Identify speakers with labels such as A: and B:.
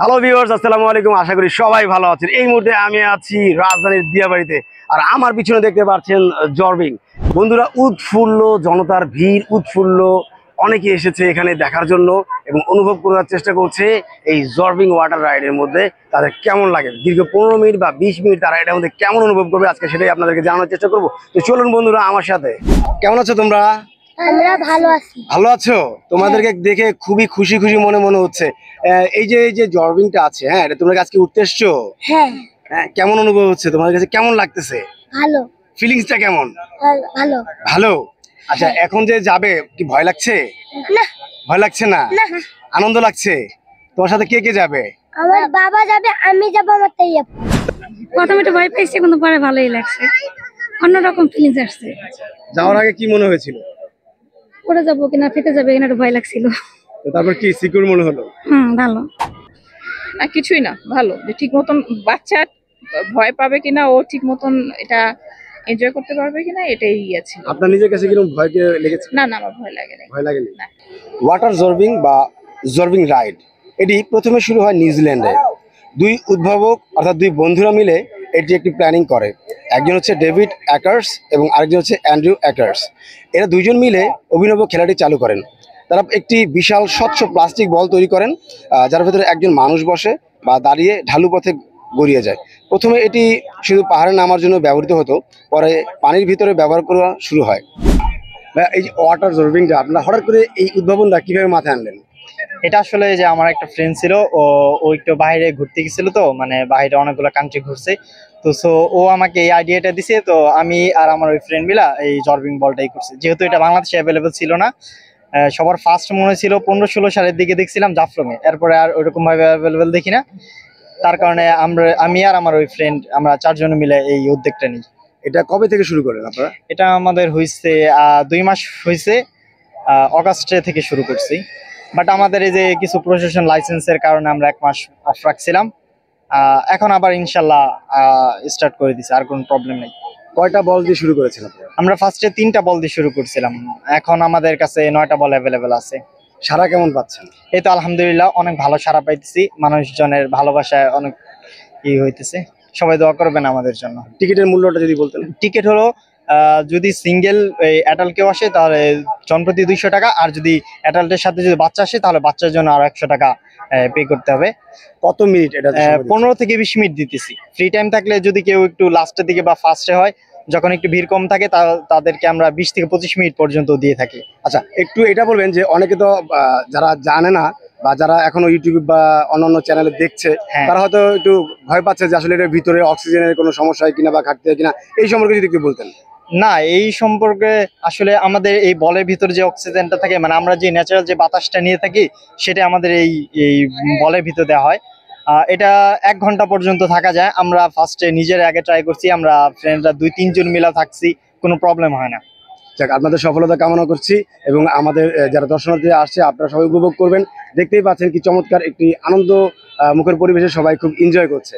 A: Hello viewers, আসসালামু আলাইকুম। আশা করি সবাই ভালো আছেন। এই মুহূর্তে আমি আছি রাজধানীর দিয়াবাড়িতে, আর আমার পিছনে দেখতে পাচ্ছেন জর্বিং। বন্ধুরা, উৎফুল্ল জনতার ভিড়, উৎফুল্ল অনেকে এসেছে এখানে দেখার জন্য এবং অনুভব করার চেষ্টা করছে এই জর্বিং ওয়াটার রাইডের মধ্যে তাদের কেমন লাগে। দীর্ঘ 15 মিনিট বা 20 মিনিট তারা এটার মধ্যে কেমন অনুভব করবে, আজকে সেটাই আপনাদেরকে জানানোর চেষ্টা করবো। তো চলুন বন্ধুরা আমার সাথে। কেমন আছো তোমরা?
B: আমরা ভালো আছি।
A: ভালো আছো? তোমাদেরকে দেখে খুবই খুশি খুশি মনে হচ্ছে। এই যে জর্বিংটা আছে, হ্যাঁ, এটা তোমরা আজকে উঠতে এসছো?
B: হ্যাঁ।
A: কেমন অনুভব হচ্ছে তোমাদের কাছে, কেমন লাগতেছে?
B: ভালো।
A: ফিলিংসটা কেমন?
B: ভালো।
A: ভালো। আচ্ছা, এখন যে যাবে কি ভয় লাগছে?
B: না।
A: ভয় লাগছে না? আনন্দ লাগছে? তোমার সাথে কে কে যাবে?
B: আমার বাবা যাবে, আমি যাব, আমার তাই যাবে।
C: প্রথমে একটু ভয় পাইছি, কিন্তু পরে ভালোই লাগছে, অন্যরকম ফিলিংস আসছে।
A: যাওয়ার আগে কি মনে হয়েছিল?
C: পড়ে যাবো কিনা, ফেটে যাবে কিনা একটু ভয় লাগছিল।
A: তারপর কি সিকিউর মনে হলো?
C: ভালো
D: না, কিছুই না, ভালো। যে ঠিক মতন বাচ্চা ভয় পাবে কিনা, ও ঠিক মতন এটা এনজয় করতে পারবে কিনা, এটাই আছে।
A: আপনার নিজের কাছে কিরকম ভয় লেগেছে?
D: না না, আমার ভয় লাগে না।
A: ভয় লাগেনি?
D: না।
A: ওয়াটার জর্বিং বা জর্বিং রাইড এটি প্রথমে শুরু হয় নিউজিল্যান্ডে। দুই উদ্ভাবক অর্থাৎ দুই বন্ধুরা মিলে এটি একটি প্ল্যানিং করে। একজন হচ্ছে ডেভিড অ্যাকার্স এবং আরেকজন হচ্ছে অ্যান্ড্রু অ্যাকার্স। এরা দুইজন মিলে অভিনব খেলাটি চালু করেন। তারা একটি বিশাল স্বচ্ছ প্লাস্টিক বল তৈরি করেন, যার ভেতরে একজন মানুষ বসে বা দাঁড়িয়ে ঢালু পথে গড়িয়ে যায়। প্রথমে এটি শুধু পাহাড়ে নামার জন্য ব্যবহৃত হতো, পরে পানির ভিতরে ব্যবহার করা শুরু হয়। এই যে ওয়াটার জর্বিংটা আপনারা হঠাৎ করে এই উদ্ভাবনটা কিভাবে মাথায় আনলেন?
E: এটা আসলে যে আমার একটা ফ্রেন্ড ছিল, ও একটু বাইরে ঘুরতে গেছিল, তো মানে বাইরে অনেকগুলো কান্ট্রি ঘুরছে, তো সো ও আমাকে এই আইডিয়াটা দিছে। তো আমি আর আমার ওই ফ্রেন্ড মিলা এই জর্বিং বলটাই করছি, যেহেতু এটা বাংলাদেশে অ্যাভেলেবেল ছিল না। সবার ফার্স্ট মনে ছিল 15-16 সালের দিকে দেখছিলাম জাফলংয়ে, এরপরে আর ওইরকম ভাবে অ্যাভেলেবেল দেখি না। তার কারণে আমি আর আমার ওই ফ্রেন্ড আমরা 4 জন মিলে এই উদ্যোগটা নিই।
A: এটা কবে থেকে শুরু করেন আপনারা?
E: এটা আমাদের হয়েছে 2 মাস হয়েছে, অগাস্টে থেকে শুরু করছি। বাট আমাদের এই যে কিছু প্রশাসন লাইসেন্সের কারণে আমরা 1 মাস অফ রাখছিলাম। এখন আবার ইনশাল্লাহ স্টার্ট করে দিছি, আর কোনো প্রবলেম নেই।
A: কয়টা বল দিয়ে শুরু করেছেন আপনারা?
E: আমরা ফার্স্টে 3টা বল দিয়ে শুরু করছিলাম, এখন আমাদের কাছে 9টা বল অ্যাভেলেবেল আছে।
A: সারা কেমন পাচ্ছেন?
E: এই তো আলহামদুলিল্লাহ অনেক ভালো সাড়া পাইতেছি, মানুষজনের ভালোবাসায় অনেক হইতেছে। সবাই দোয়া করবেন আমাদের জন্য।
A: টিকিটের মূল্যটা যদি বলতেন।
E: টিকিট হলো যদি সিঙ্গেল অ্যাডাল্ট কেউ আসে তাহলে জনপ্রতি 200 টাকা, আর যদি অ্যাডাল্টের সাথে যদি বাচ্চা আসে তাহলে বাচ্চার জন্য আরো 100 টাকা পে করতে হবে।
A: কত মিনিট এটা?
E: 15 থেকে 20 মিনিট দিতেছি। ফ্রি টাইম থাকলে যদি কেউ একটু লাস্টের দিকে বা ফার্স্টে হয়, যখন একটু ভিড় কম থাকে, তাদেরকে আমরা 20 থেকে 25 মিনিট পর্যন্ত দিয়ে থাকি।
A: আচ্ছা, একটু এটা বলবেন যে অনেকে তো যারা জানে না বা যারা এখনো ইউটিউব বা অন্যান্য চ্যানেলে দেখছে, তারা হয়তো একটু ভয় পাচ্ছে যে আসলে এটার ভিতরে অক্সিজেনের কোনো সমস্যা হয় কিনা বা ঘাটতি হয় কিনা, এই সম্পর্কে যদি একটু বলতেন।
E: না, এই সম্পর্কে আসলে আমাদের এই বলের ভিতরে যে অক্সিজেনটা থাকে, মানে আমরা যে ন্যাচারাল যে বাতাসটা নিয়ে থাকি, সেটা আমাদের এই বলের ভিতরে দেওয়া হয়। এটা 1 ঘন্টা পর্যন্ত থাকা যায়। আমরা ফার্স্টে নিজের আগে ট্রাই করছি, আমরা ফ্রেন্ডরা 2-3 জন মিলা থাকছি, কোনো প্রবলেম হয় না।
A: যাক, আপনাদের সফলতা কামনা করছি এবং আমাদের যারা দর্শনার্থী আসছে আপনারা সবাই উপভোগ করবেন। দেখতেই পাচ্ছেন কি চমৎকার একটি আনন্দ মুখের পরিবেশে সবাই খুব এনজয় করছে।